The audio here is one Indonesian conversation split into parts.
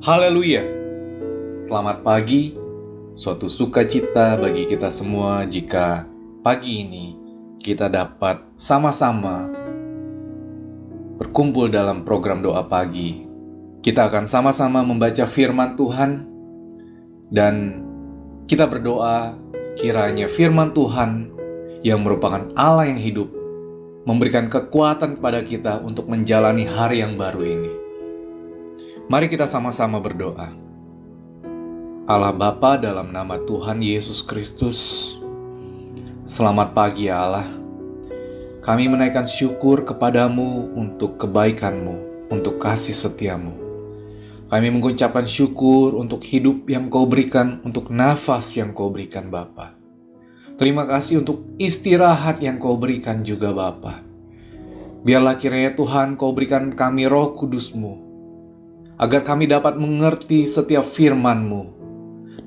Haleluya! Selamat pagi, suatu sukacita bagi kita semua jika pagi ini kita dapat sama-sama berkumpul dalam program doa pagi. Kita akan sama-sama membaca firman Tuhan dan kita berdoa kiranya firman Tuhan yang merupakan Allah yang hidup memberikan kekuatan kepada kita untuk menjalani hari yang baru ini. Mari kita sama-sama berdoa. Allah Bapa, dalam nama Tuhan Yesus Kristus, selamat pagi ya Allah. Kami menaikkan syukur kepadamu untuk kebaikan-Mu, untuk kasih setia-Mu. Kami mengucapkan syukur untuk hidup yang Kau berikan, untuk nafas yang Kau berikan Bapa. Terima kasih untuk istirahat yang Kau berikan juga Bapa. Biarlah kiranya Tuhan Kau berikan kami Roh Kudus-Mu, agar kami dapat mengerti setiap firman-Mu,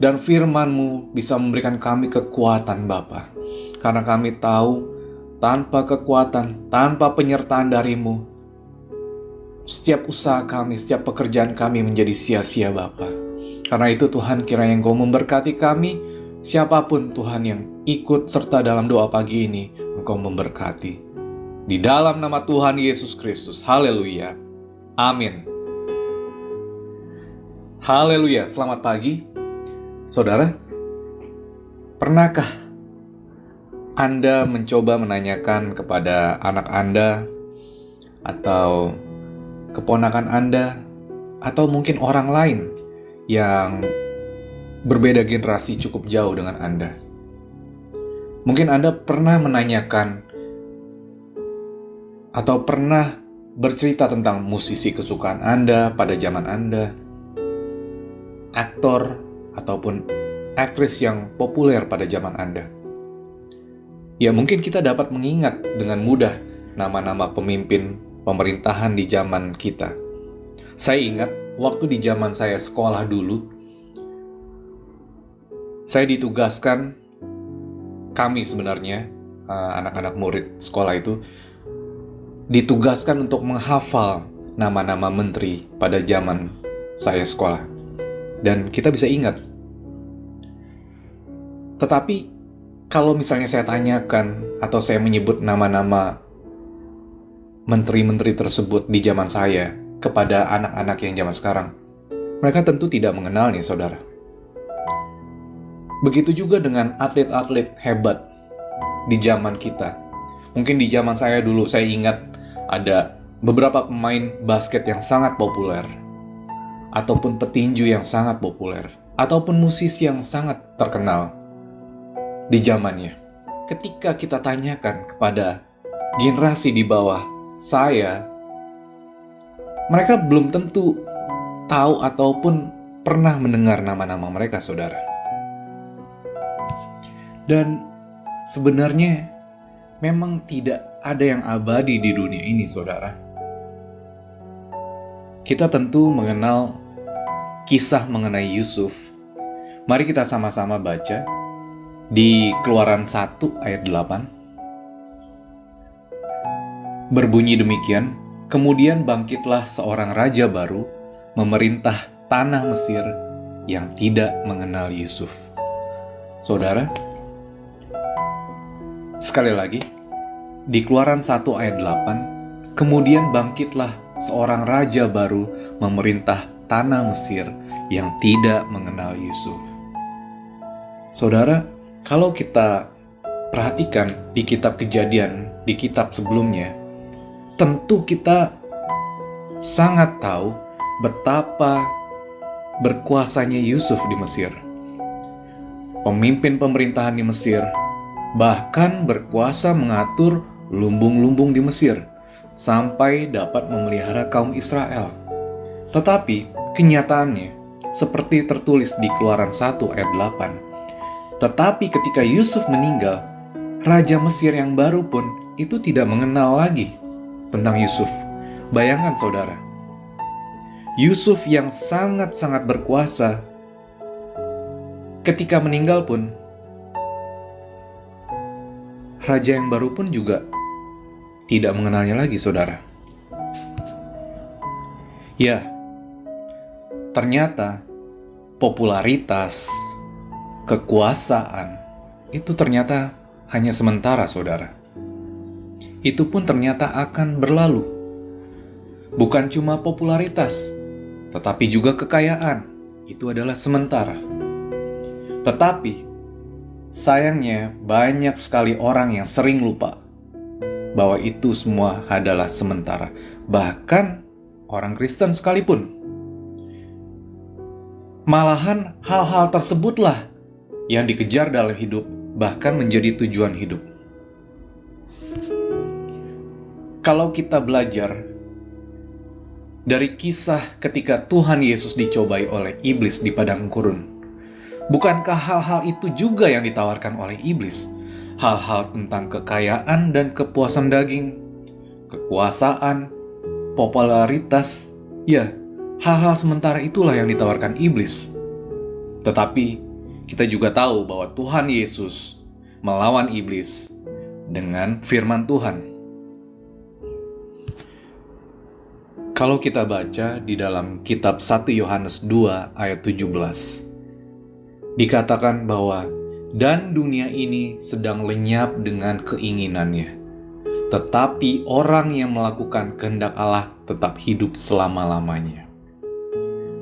dan firman-Mu bisa memberikan kami kekuatan Bapa. Karena kami tahu, tanpa kekuatan, tanpa penyertaan dari-Mu, setiap usaha kami, setiap pekerjaan kami menjadi sia-sia Bapa. Karena itu Tuhan, kiranya Engkau memberkati kami, siapapun Tuhan yang ikut serta dalam doa pagi ini, Engkau memberkati. Di dalam nama Tuhan Yesus Kristus, haleluya, amin. Haleluya, selamat pagi. Saudara, pernahkah Anda mencoba menanyakan kepada anak Anda, atau keponakan Anda, atau mungkin orang lain yang berbeda generasi cukup jauh dengan Anda? Mungkin Anda pernah menanyakan atau pernah bercerita tentang musisi kesukaan Anda pada zaman Anda, aktor ataupun aktris yang populer pada zaman Anda. Ya, mungkin kita dapat mengingat dengan mudah nama-nama pemimpin pemerintahan di zaman kita. Saya ingat waktu di zaman saya sekolah dulu, saya ditugaskan, kami sebenarnya, anak-anak murid sekolah itu, ditugaskan untuk menghafal nama-nama menteri pada zaman saya sekolah. Dan kita bisa ingat. Tetapi kalau misalnya saya tanyakan atau saya menyebut nama-nama menteri-menteri tersebut di zaman saya kepada anak-anak yang zaman sekarang, mereka tentu tidak mengenalnya, saudara. Begitu juga dengan atlet-atlet hebat di zaman kita. Mungkin di zaman saya dulu, saya ingat ada beberapa pemain basket yang sangat populer, ataupun petinju yang sangat populer, ataupun musisi yang sangat terkenal di zamannya. Ketika kita tanyakan kepada generasi di bawah saya, mereka belum tentu tahu ataupun pernah mendengar nama-nama mereka, saudara. Dan sebenarnya memang tidak ada yang abadi di dunia ini, saudara. Kita tentu mengenal kisah mengenai Yusuf. Mari kita sama-sama baca di Keluaran 1 ayat 8. Berbunyi demikian, kemudian bangkitlah seorang raja baru memerintah tanah Mesir yang tidak mengenal Yusuf. Saudara, sekali lagi, di Keluaran 1 ayat 8, kemudian bangkitlah seorang raja baru memerintah tanah Mesir yang tidak mengenal Yusuf. Saudara, kalau kita perhatikan di kitab Kejadian, di kitab sebelumnya, tentu kita sangat tahu betapa berkuasanya Yusuf di Mesir. Pemimpin pemerintahan di Mesir bahkan berkuasa mengatur lumbung-lumbung di Mesir, sampai dapat memelihara kaum Israel. Tetapi kenyataannya seperti tertulis di Keluaran 1 ayat 8. Tetapi ketika Yusuf meninggal, Raja Mesir yang baru pun itu tidak mengenal lagi tentang Yusuf. Bayangkan saudara, Yusuf yang sangat-sangat berkuasa, ketika meninggal pun, raja yang baru pun juga tidak mengenalnya lagi, saudara. Ya, ternyata popularitas, kekuasaan, itu ternyata hanya sementara, saudara. Itu pun ternyata akan berlalu. Bukan cuma popularitas, tetapi juga kekayaan. Itu adalah sementara. Tetapi, sayangnya banyak sekali orang yang sering lupa bahwa itu semua adalah sementara. Bahkan orang Kristen sekalipun. Malahan hal-hal tersebutlah yang dikejar dalam hidup, bahkan menjadi tujuan hidup. Kalau kita belajar dari kisah ketika Tuhan Yesus dicobai oleh iblis di padang gurun, bukankah hal-hal itu juga yang ditawarkan oleh iblis? Hal-hal tentang kekayaan dan kepuasan daging, kekuasaan, popularitas, ya, hal-hal sementara itulah yang ditawarkan iblis. Tetapi kita juga tahu bahwa Tuhan Yesus melawan iblis dengan firman Tuhan. Kalau kita baca di dalam kitab 1 Yohanes 2 ayat 17, dikatakan bahwa dan dunia ini sedang lenyap dengan keinginannya, tetapi orang yang melakukan kehendak Allah tetap hidup selama-lamanya.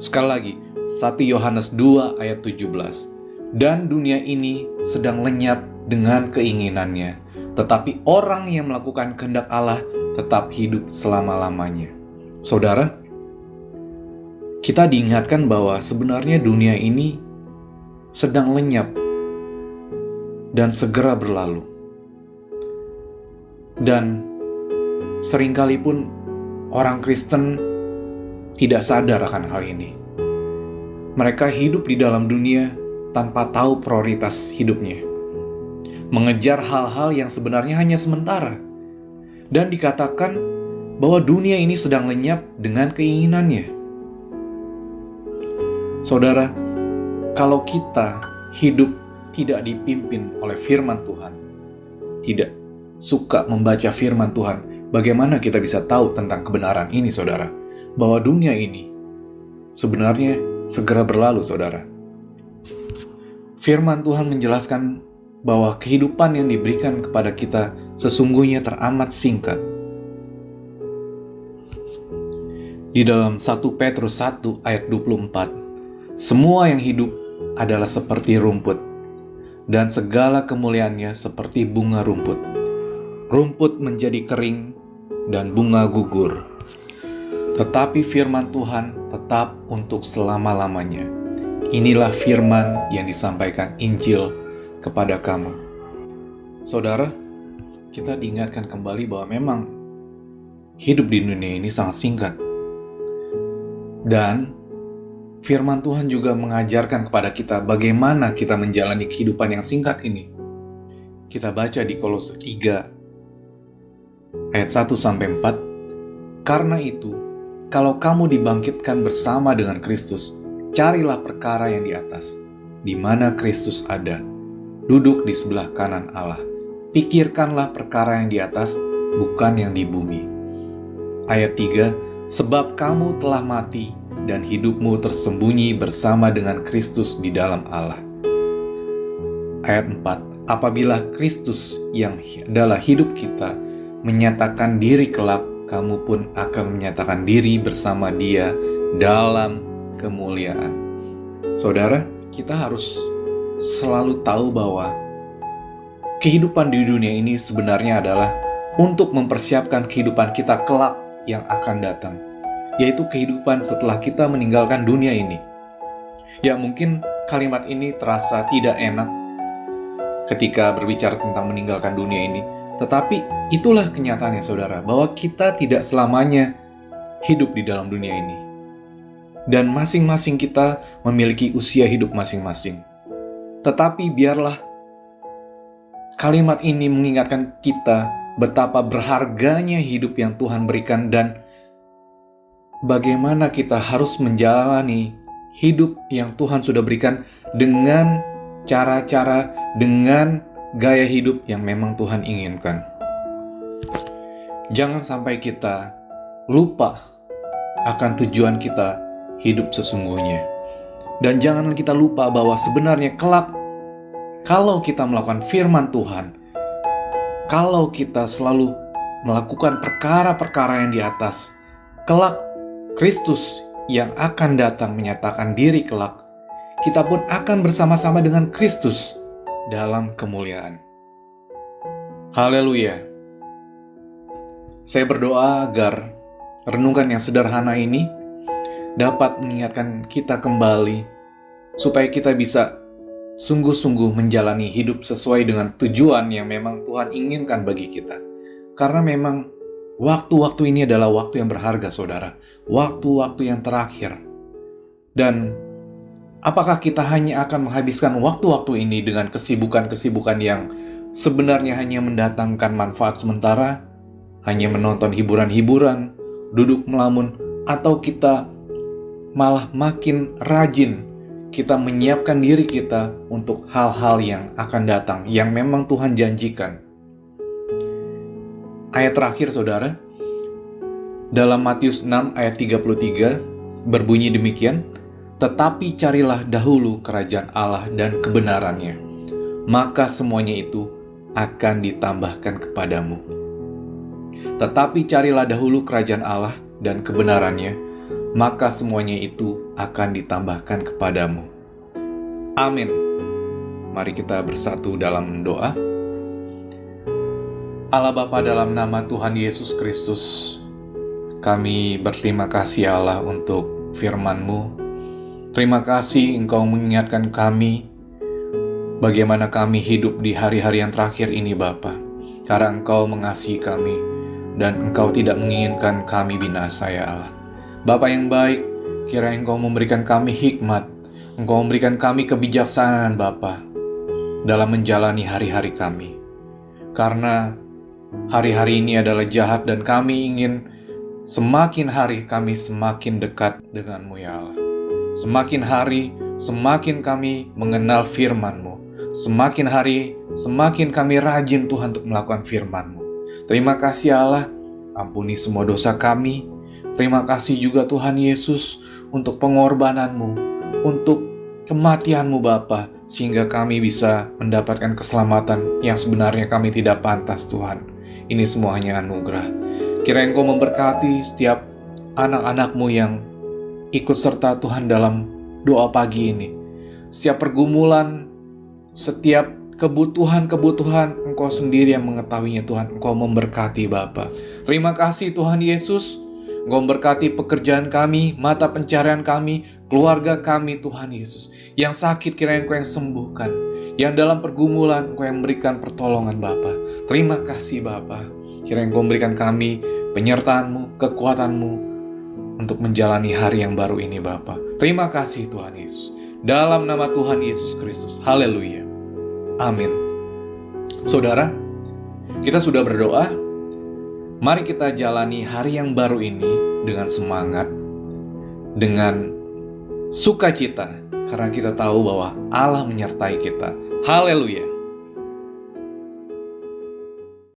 Sekali lagi, 1 Yohanes 2 ayat 17. Dan dunia ini sedang lenyap dengan keinginannya, tetapi orang yang melakukan kehendak Allah tetap hidup selama-lamanya. Saudara, kita diingatkan bahwa sebenarnya dunia ini sedang lenyap dan segera berlalu. Dan seringkali pun orang Kristen tidak sadar akan hal ini. Mereka hidup di dalam dunia tanpa tahu prioritas hidupnya. Mengejar hal-hal yang sebenarnya hanya sementara. Dan dikatakan bahwa dunia ini sedang lenyap dengan keinginannya. Saudara, kalau kita hidup tidak dipimpin oleh firman Tuhan, tidak suka membaca firman Tuhan, bagaimana kita bisa tahu tentang kebenaran ini, saudara? Bahwa dunia ini sebenarnya segera berlalu, saudara. Firman Tuhan menjelaskan bahwa kehidupan yang diberikan kepada kita sesungguhnya teramat singkat. Di dalam 1 Petrus 1 ayat 24, semua yang hidup adalah seperti rumput, dan segala kemuliaannya seperti bunga rumput. Rumput menjadi kering dan bunga gugur. Tetapi firman Tuhan tetap untuk selama-lamanya. Inilah firman yang disampaikan Injil kepada kamu. Saudara, kita diingatkan kembali bahwa memang hidup di dunia ini sangat singkat. Dan firman Tuhan juga mengajarkan kepada kita bagaimana kita menjalani kehidupan yang singkat ini. Kita baca di Kolose 3 ayat 1-4. Karena itu, kalau kamu dibangkitkan bersama dengan Kristus, carilah perkara yang di atas, di mana Kristus ada, duduk di sebelah kanan Allah. Pikirkanlah perkara yang di atas, bukan yang di bumi. Ayat 3, sebab kamu telah mati, dan hidupmu tersembunyi bersama dengan Kristus di dalam Allah. Ayat 4, apabila Kristus yang adalah hidup kita menyatakan diri kelak, kamu pun akan menyatakan diri bersama Dia dalam kemuliaan. Saudara, kita harus selalu tahu bahwa kehidupan di dunia ini sebenarnya adalah untuk mempersiapkan kehidupan kita kelak yang akan datang, yaitu kehidupan setelah kita meninggalkan dunia ini. Ya, mungkin kalimat ini terasa tidak enak ketika berbicara tentang meninggalkan dunia ini, tetapi itulah kenyataannya, saudara, bahwa kita tidak selamanya hidup di dalam dunia ini. Dan masing-masing kita memiliki usia hidup masing-masing. Tetapi biarlah kalimat ini mengingatkan kita betapa berharganya hidup yang Tuhan berikan dan bagaimana kita harus menjalani hidup yang Tuhan sudah berikan dengan cara-cara, dengan gaya hidup yang memang Tuhan inginkan. Jangan sampai kita lupa akan tujuan kita hidup sesungguhnya. Dan jangan kita lupa bahwa sebenarnya kelak, kalau kita melakukan firman Tuhan, kalau kita selalu melakukan perkara-perkara yang di atas, kelak Kristus yang akan datang menyatakan diri kelak, kita pun akan bersama-sama dengan Kristus dalam kemuliaan. Haleluya. Saya berdoa agar renungan yang sederhana ini dapat mengingatkan kita kembali supaya kita bisa sungguh-sungguh menjalani hidup sesuai dengan tujuan yang memang Tuhan inginkan bagi kita. Karena memang waktu-waktu ini adalah waktu yang berharga, saudara. Waktu-waktu yang terakhir. Dan apakah kita hanya akan menghabiskan waktu-waktu ini dengan kesibukan-kesibukan yang sebenarnya hanya mendatangkan manfaat sementara, hanya menonton hiburan-hiburan, duduk melamun, atau kita malah makin rajin kita menyiapkan diri kita untuk hal-hal yang akan datang, yang memang Tuhan janjikan. Ayat terakhir, saudara, dalam Matius 6 ayat 33 berbunyi demikian, "Tetapi carilah dahulu kerajaan Allah dan kebenarannya, maka semuanya itu akan ditambahkan kepadamu." Tetapi carilah dahulu kerajaan Allah dan kebenarannya, maka semuanya itu akan ditambahkan kepadamu. Amin. Mari kita bersatu dalam doa. Allah Bapa, dalam nama Tuhan Yesus Kristus, kami berterima kasih Allah untuk firman-Mu. Terima kasih Engkau mengingatkan kami bagaimana kami hidup di hari-hari yang terakhir ini, Bapa. Karena Engkau mengasihi kami dan Engkau tidak menginginkan kami binasa, ya Allah. Bapa yang baik, kiranya Engkau memberikan kami hikmat, Engkau memberikan kami kebijaksanaan, Bapa, dalam menjalani hari-hari kami. Karena hari-hari ini adalah jahat dan kami ingin semakin hari kami semakin dekat dengan-Mu, ya Allah. Semakin hari, semakin kami mengenal firman-Mu. Semakin hari, semakin kami rajin Tuhan untuk melakukan firman-Mu. Terima kasih Allah, ampuni semua dosa kami. Terima kasih juga Tuhan Yesus untuk pengorbanan-Mu, untuk kematian-Mu Bapa, sehingga kami bisa mendapatkan keselamatan yang sebenarnya kami tidak pantas, Tuhan. Ini semua hanya anugerah. Kiranya Engkau memberkati setiap anak-anak-Mu yang ikut serta Tuhan dalam doa pagi ini. Setiap pergumulan, setiap kebutuhan-kebutuhan, Engkau sendiri yang mengetahuinya, Tuhan. Engkau memberkati Bapa. Terima kasih Tuhan Yesus. Engkau memberkati pekerjaan kami, mata pencarian kami, keluarga kami, Tuhan Yesus. Yang sakit kiranya Engkau yang sembuhkan. Yang dalam pergumulan Engkau yang memberikan pertolongan, Bapa. Terima kasih Bapa. Kiranya Engkau memberikan kami penyertaan-Mu, kekuatan-Mu untuk menjalani hari yang baru ini, Bapa. Terima kasih Tuhan Yesus. Dalam nama Tuhan Yesus Kristus. Haleluya. Amin. Saudara, kita sudah berdoa. Mari kita jalani hari yang baru ini dengan semangat, dengan sukacita, karena kita tahu bahwa Allah menyertai kita. Haleluya.